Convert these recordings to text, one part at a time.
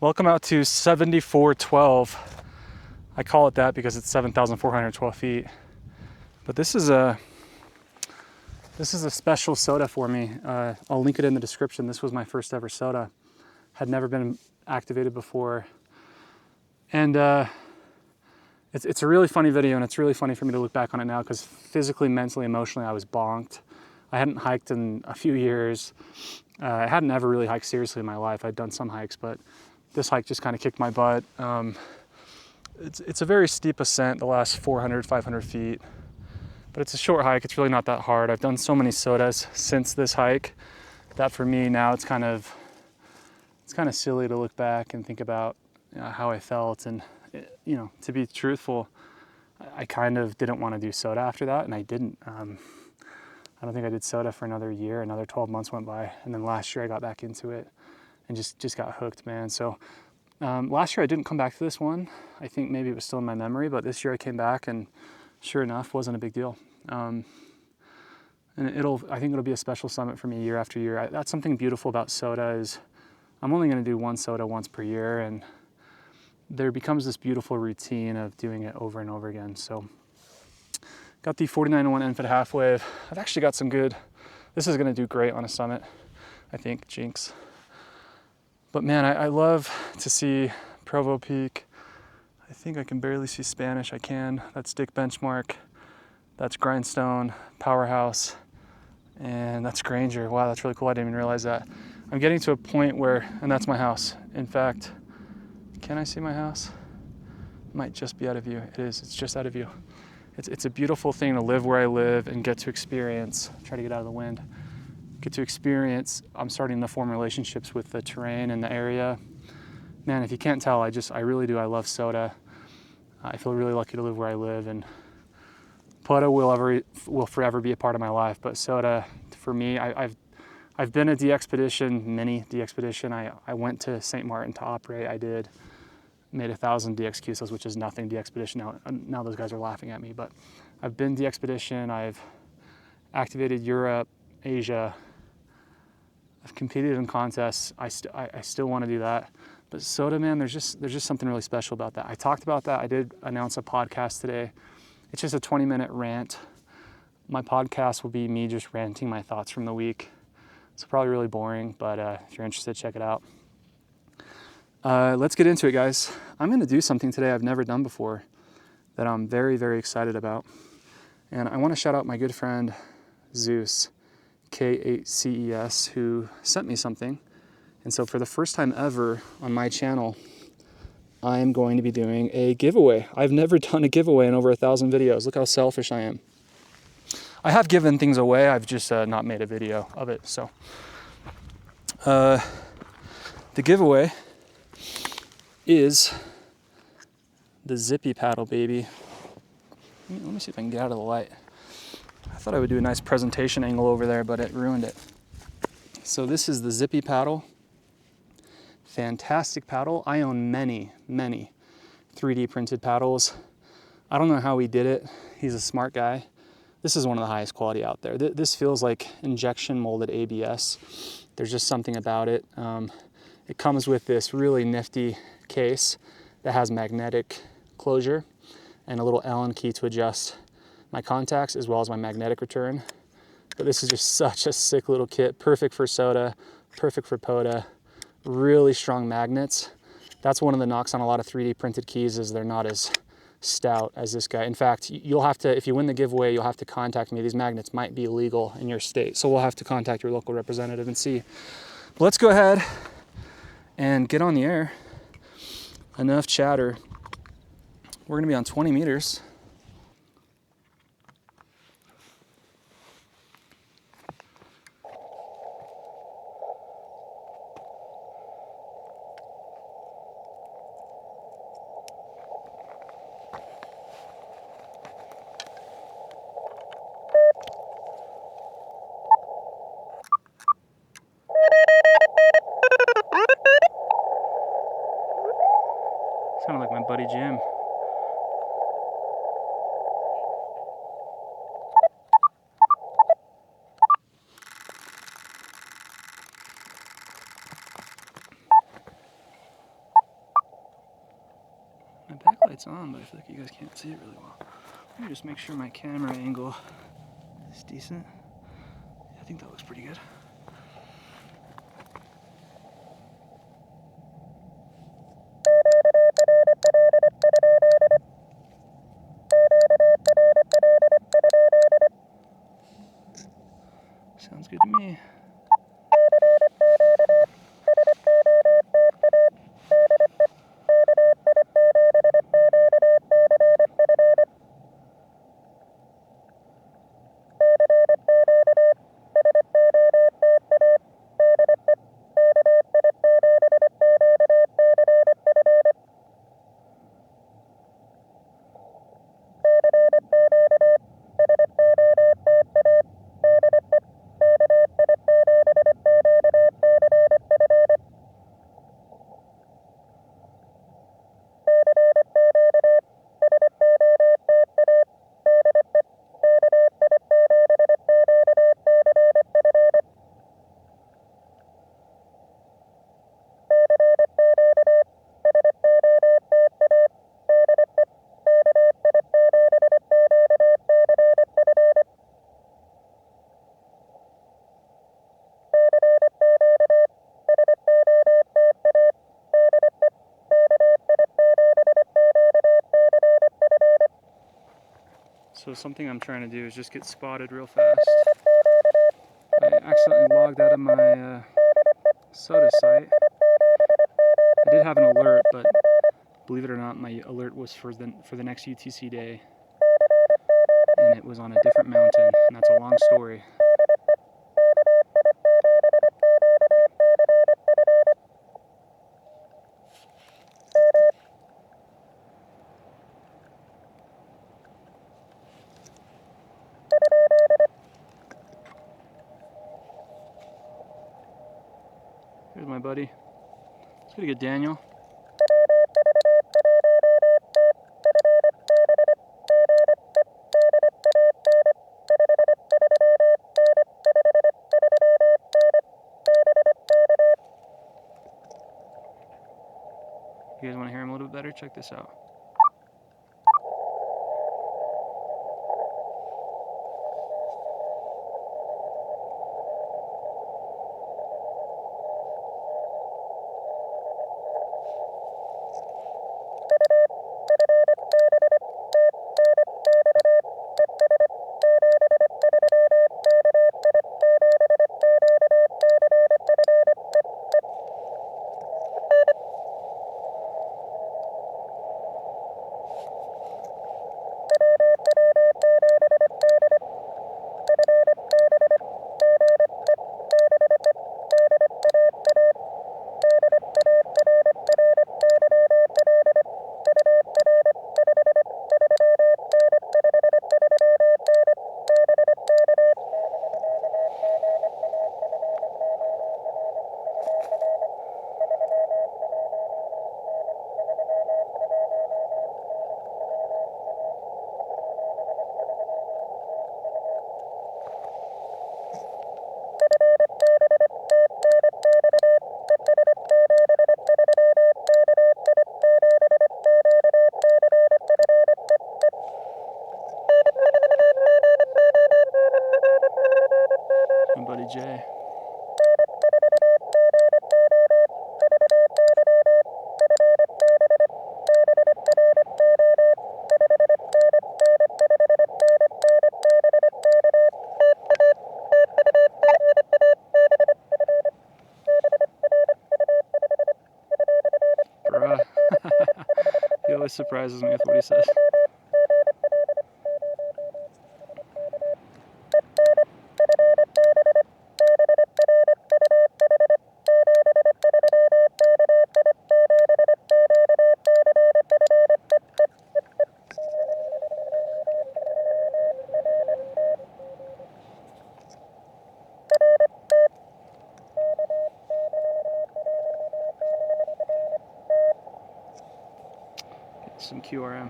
Welcome out to 7412. I call it that because it's 7,412 feet. But this is a special SOTA for me. I'll link it in the description. This was my first ever SOTA. Had never been activated before. And it's a really funny video, and it's really funny for me to look back on it now because physically, mentally, emotionally, I was bonked. I hadn't hiked in a few years. I hadn't ever really hiked seriously in my life. I'd done some hikes, but this hike just kind of kicked my butt. It's a very steep ascent, the last 400, 500 feet, but it's a short hike. It's really not that hard. I've done so many SOTAs since this hike that for me now it's kind of silly to look back and think about how I felt. And to be truthful, I kind of didn't want to do SOTA after that, and I didn't. I don't think I did SOTA for another year. Another 12 months went by, and then last year I got back into it and just got hooked, man. So last year I didn't come back to this one. I think maybe it was still in my memory, but this year I came back, and sure enough, wasn't a big deal. And I think it'll be a special summit for me year after year. That's something beautiful about SOTA is I'm only going to do one SOTA once per year, and there becomes this beautiful routine of doing it over and over again. So got the 49-1 Enfit half wave. I've actually got some good, this is going to do great on a summit, I think, jinx. But man, I love to see Provo Peak. I think I can barely see Spanish. I can. That's Dick Benchmark. That's Grindstone, Powerhouse, and that's Granger. Wow, that's really cool. I didn't even realize that. I'm getting to a point where, and that's my house. In fact, can I see my house? It might just be out of view. It is. It's just out of view. It's a beautiful thing to live where I live and get to experience. Try to get out of the wind. Get to experience. I'm starting to form relationships with the terrain and the area. Man, if you can't tell, I really do. I love SOTA. I feel really lucky to live where I live, and POTA will forever be a part of my life. But SOTA, for me, I've been a mini de-expedition. I went to St. Martin to operate. Made 1,000 DXQs, which is nothing de-expedition now those guys are laughing at me, but I've been de-expedition. I've activated Europe, Asia. I've competed in contests. I still want to do that. But SOTA, man, there's just something really special about that. I talked about that. I did announce a podcast today. It's just a 20-minute rant. My podcast will be me just ranting my thoughts from the week. It's probably really boring, but if you're interested, check it out. Let's get into it, guys. I'm going to do something today I've never done before that I'm very, very excited about. And I want to shout out my good friend, Zeus, KX2, who sent me something. And so for the first time ever on my channel, I'm going to be doing a giveaway. I've never done a giveaway in over 1,000 videos. Look how selfish I am. I have given things away. I've just not made a video of it. So the giveaway is the Zippy Paddle, baby. Let me see if I can get out of the light. I thought I would do a nice presentation angle over there, but it ruined it. So this is the Zippy Paddle. Fantastic paddle. I own many 3D printed paddles. I don't know how he did it. He's a smart guy. This is one of the highest quality out there. This feels like injection molded ABS. There's just something about it. It comes with this really nifty case that has magnetic closure and a little Allen key to adjust my contacts as well as my magnetic return. But this is just such a sick little kit, perfect for SOTA, perfect for POTA, really strong magnets. That's one of the knocks on a lot of 3D printed keys is they're not as stout as this guy. In fact, you'll have to, if you win the giveaway, you'll have to contact me. These magnets might be illegal in your state, so we'll have to contact your local representative and see. But let's go ahead and get on the air. Enough chatter. We're gonna be on 20 meters. Sounded like my buddy Jim. My backlight's on, but I feel like you guys can't see it really well. Let me just make sure my camera angle is decent. I think that looks pretty good. Sounds good to me. So something I'm trying to do is just get spotted real fast. I accidentally logged out of my SOTA site. I did have an alert, but believe it or not, my alert was for the next UTC day, and it was on a different mountain, and that's a long story. Here's my buddy. Let's go get Daniel. You guys want to hear him a little bit better? Check this out. My buddy Jay. Bruh. He always surprises me with what he says. Some QRM.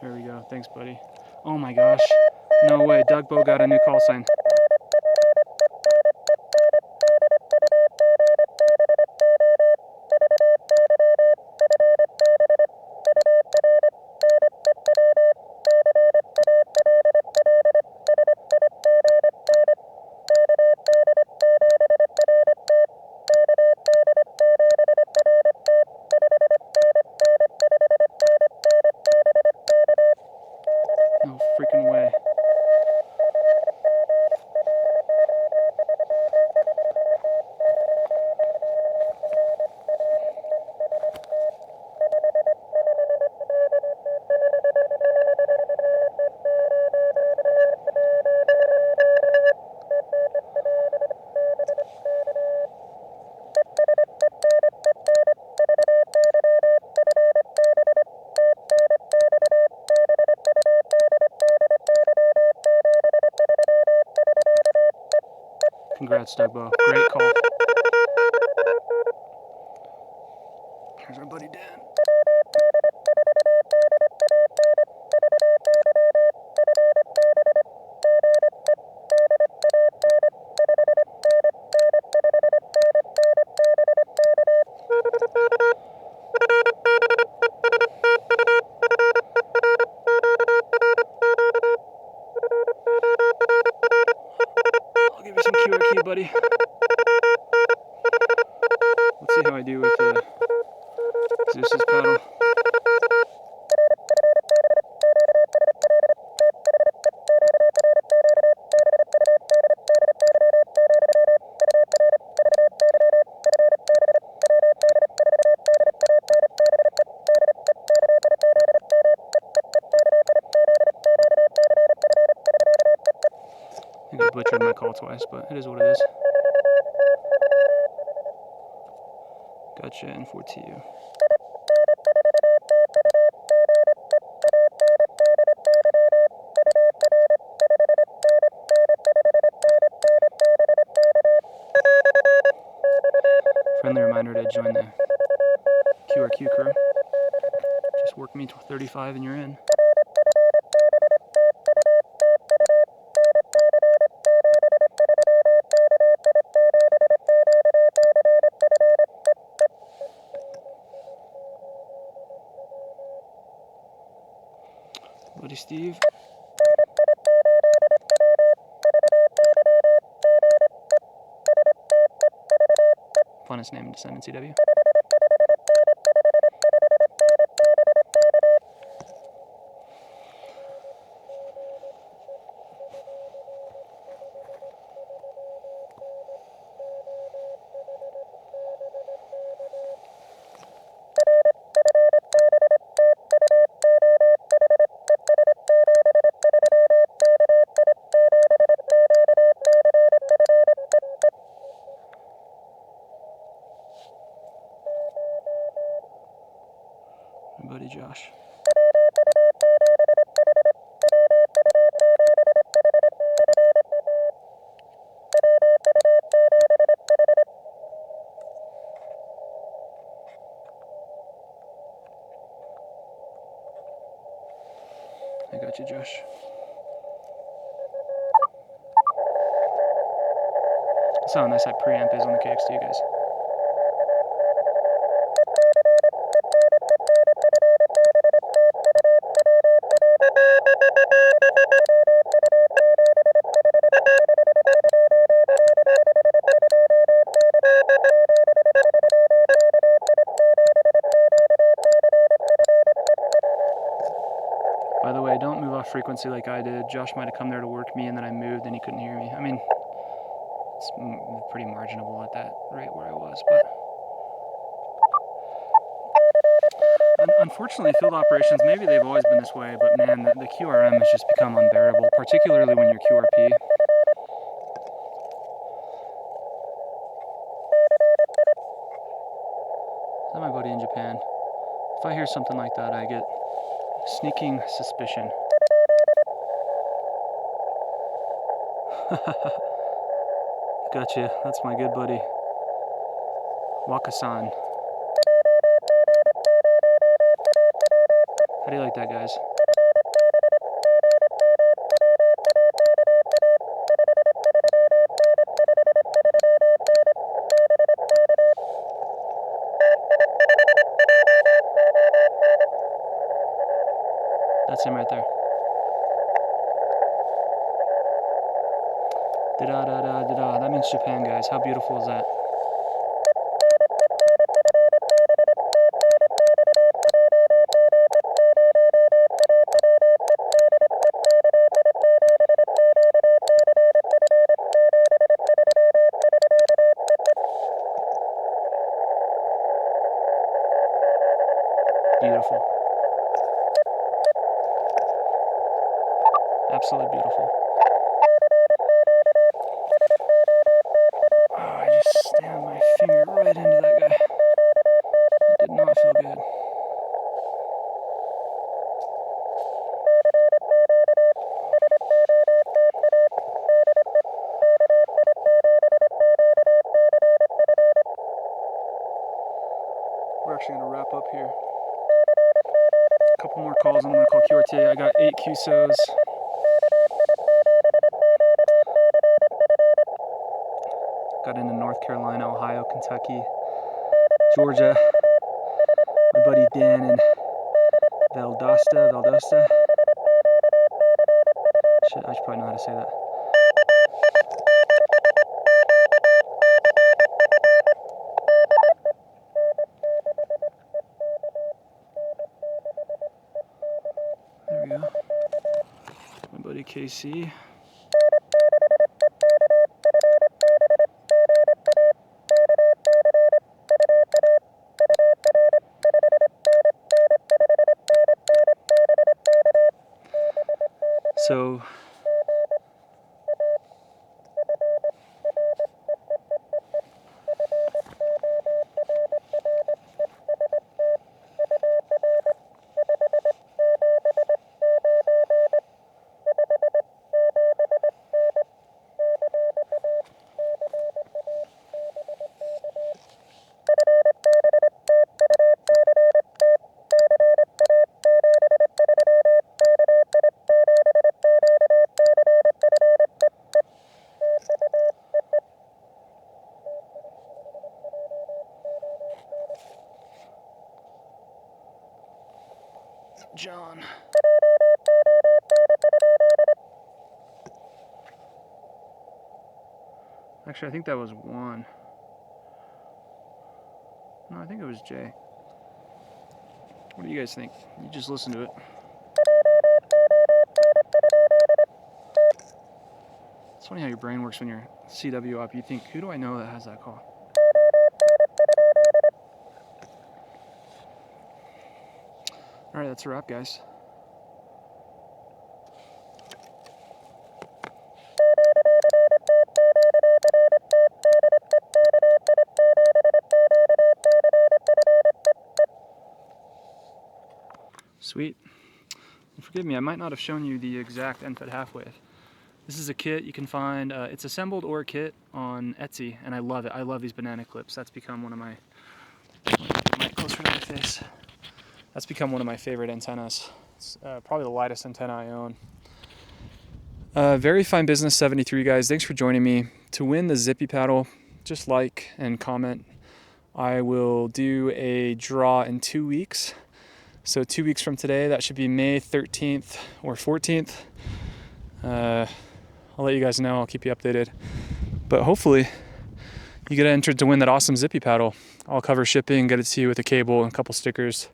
There we go. Thanks, buddy. Oh my gosh. No way. Dugbo got a new call sign. No freaking way. Congrats, Dugbo. Great call. Here's our buddy Dan. I'll give you some QRQ, buddy. Let's see how I do with Zeus's paddle. I think I butchered my call twice, but it is what it is. Gotcha, and 4TU. Friendly reminder to join the QRQ crew. Just work me to 35 and you're in. Buddy Steve. Funnest name to send in CW. My buddy Josh. I got you, Josh. That's how nice that preamp is on the KX2, guys. By the way, don't move off frequency like I did. Josh might have come there to work me and then I moved and he couldn't hear me. I mean, it's pretty marginable at that rate where I was, but unfortunately field operations, maybe they've always been this way, but man, the QRM has just become unbearable, particularly when you're QRP. Is that my buddy in Japan? If I hear something like that, I get sneaking suspicion. Gotcha, that's my good buddy Wakasan. How do you like that, guys? Da-da-da-da-da-da. That means Japan, guys. How beautiful is that? Beautiful. Absolutely beautiful. Oh, I just stabbed my finger right into that guy. It did not feel good. We're actually going to wrap up here. A couple more calls. I'm going to call QRTA. I got 8 QSOs. Got into North Carolina, Ohio, Kentucky, Georgia. My buddy Dan in Valdosta. Shit, I should probably know how to say that. There we go. My buddy KC. So John. Actually, I think that was one. No, I think it was Jay. What do you guys think? You just listen to it. It's funny how your brain works when you're CW up. You think, who do I know that has that call? All right, that's a wrap, guys. Sweet. And forgive me, I might not have shown you the exact NFET half wave. This is a kit you can find. It's assembled or kit on Etsy, and I love it. I love these banana clips. That's become one of my, mic closer to my face. That's become one of my favorite antennas. It's probably the lightest antenna I own. Very fine business 73, guys. Thanks for joining me. To win the Zippy Paddle, just like and comment. I will do a draw in 2 weeks. So 2 weeks from today, that should be May 13th or 14th. I'll let you guys know. I'll keep you updated. But hopefully you get entered to win that awesome Zippy Paddle. I'll cover shipping, get it to you with a cable and a couple stickers.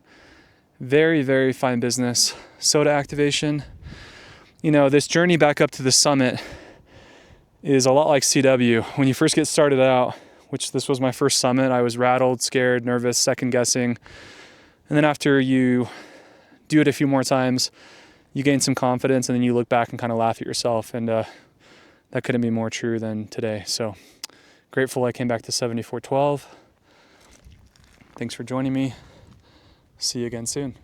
Very, very fine business. SOTA activation. You know, this journey back up to the summit is a lot like CW. When you first get started out, which this was my first summit, I was rattled, scared, nervous, second guessing. And then after you do it a few more times, you gain some confidence, and then you look back and kind of laugh at yourself. And that couldn't be more true than today. So grateful I came back to 7412. Thanks for joining me. See you again soon.